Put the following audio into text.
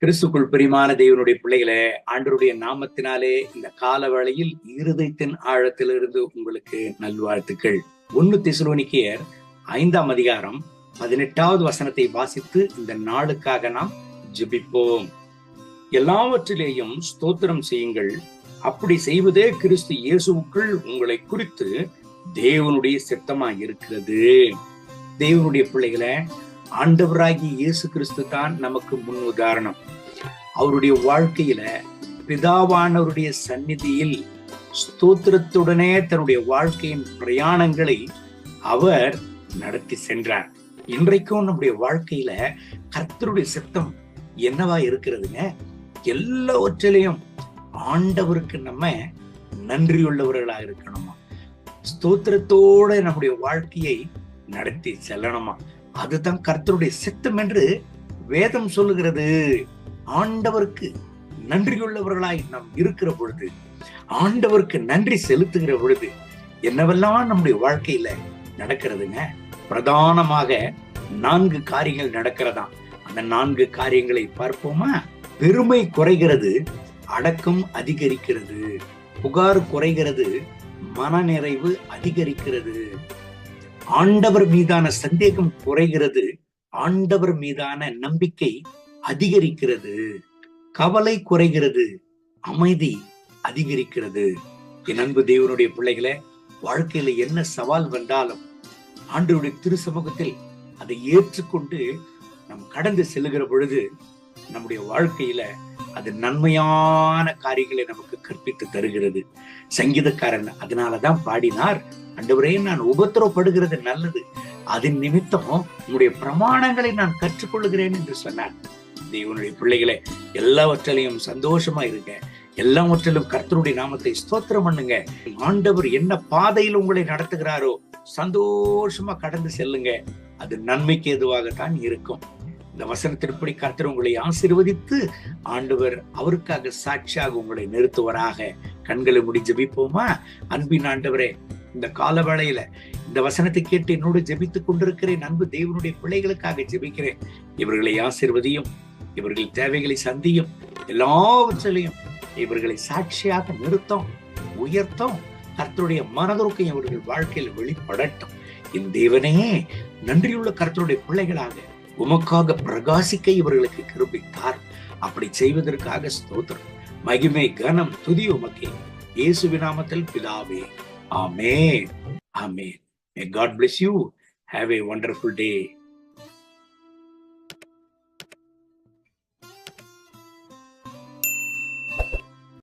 கிறிஸ்துக்குள் பிரியமான தேவனுடைய பிள்ளைகளே, ஆண்டவருடைய நாமத்தினாலே இந்த கால வேளையில் இருதயத்தின் ஆழத்திலிருந்து உங்களுக்கு நல்வாழ்த்துக்கள். 1 தெசலோனிக்கேயர் 5ஆம் அதிகாரம் 18வது வசனத்தை வாசித்து இந்த நாளுக்காக நாம் ஜெபிப்போம். எல்லாவற்றிலேயும் ஸ்தோத்திரம் செய்யுங்கள், அப்படி செய்வதே கிறிஸ்து இயேசுவுக்குள் உங்களை குறித்து தேவனுடைய சித்தமாய் இருக்கிறது. தேவனுடைய பிள்ளைகளை, ஆண்டவராகிய இயேசு கிறிஸ்து தான் நமக்கு முன் உதாரணம். அவருடைய வாழ்க்கையில பிதாவானவருடைய சந்நிதியில் ஸ்தோத்திரத்துடனே தன்னுடைய வாழ்க்கையின் பிரயாணங்களை அவர் நடத்தி சென்றார். இன்றைக்கும் நம்முடைய வாழ்க்கையில கர்த்தருடைய சித்தம் என்னவா இருக்கிறதுங்க? எல்லாவற்றிலையும் ஆண்டவருக்கு நம்ம நன்றியுள்ளவர்களா இருக்கணுமா, ஸ்தோத்திரத்தோட நம்முடைய வாழ்க்கையை நடத்தி செல்லணுமா. அதுதான் கர்த்தருடைய சித்தம் என்று வேதம் சொல்லுகிறது. ஆண்டவருக்கு நன்றியுள்ளவர்களாய் நாம் இருக்கிற பொழுது, ஆண்டவருக்கு நன்றி செலுத்துகிற பொழுது என்னவெல்லாம் நம்முடைய வாழ்க்கையில நடக்கிறதுங்க? பிரதானமாக 4 காரியங்கள் நடக்கிறதா. அந்த 4 காரியங்களை பார்ப்போமா? பெருமை குறைகிறது, அடக்கம் அதிகரிக்கிறது. புகார் குறைகிறது, மனநிறைவு அதிகரிக்கிறது. ஆண்டவர் மீதான சந்தேகம் குறைகிறது, ஆண்டவர் மீதான நம்பிக்கை அதிகரிக்கிறது. கவலை குறைகிறது, அமைதி அதிகரிக்கிறது. என் அன்பு தேவனுடைய பிள்ளைகளை, வாழ்க்கையில என்ன சவால் வந்தாலும் ஆண்டவருடைய திருசமூகத்தில் அதை ஏற்றுக்கொண்டு நாம் கடந்து செல்லுகிற பொழுது நம்முடைய வாழ்க்கையில அது நன்மையான காரியங்களை நமக்கு கற்பித்து தருகிறது. சங்கீதக்காரன் அதனாலதான் பாடினார், ஆண்டவரே, நான் உபத்திரவப்படுகிறது நல்லது, அதன் நிமித்தம் உங்களுடைய பிரமாணங்களை நான் கற்றுக்கொள்ளுகிறேன் என்று சொன்னார். தேவனுடைய பிள்ளைகளை, எல்லாவற்றிலையும் சந்தோஷமா இருங்க, எல்லாவற்றிலும் கர்த்தருடைய நாமத்தை ஸ்தோத்திரம் பண்ணுங்க. ஆண்டவர் என்ன பாதையில் உங்களை நடத்துகிறாரோ சந்தோஷமா கடந்து செல்லுங்க. அது நன்மைக்கு எதுவாகத்தான் இருக்கும். இந்த வசனத்தின்படி கர்த்தர் உங்களை ஆசீர்வதித்து ஆண்டவர் அவருக்காக சாட்சியாக உங்களை நிறுத்துவராக. கண்களை மூடி ஜெபிப்போமா? அன்பின் ஆண்டவரே, இந்த கால வேளையில இந்த வசனத்தை கேட்டு என்னோடு ஜெபித்துக் கொண்டிருக்கிறேன். அன்பு தேவனுடைய பிள்ளைகளுக்காக ஜெபிக்கிறேன். இவர்களை ஆசீர்வதியும், இவர்கள் தேவைகளை சந்தியும், எல்லாவற்றிலையும் இவர்களை சாட்சியாக நிறுத்தும், உயர்த்தும். கர்த்தருடைய மனதுருக்கை இவர்கள் வாழ்க்கையில் வெளிப்படட்டும். என் தேவனே, நன்றியுள்ள கர்த்தருடைய பிள்ளைகளாக உமக்காக பிரகாசிக்க இவர்களுக்கு கிருபைத்தார். அப்படி செய்வதற்காக ஸ்தோத்திரம், மகிமை, கனம், துதி உமக்கே. இயேசுவின் நாமத்தில் பிதாவே, ஆமென், ஆமென். May God bless you. Have a wonderful day.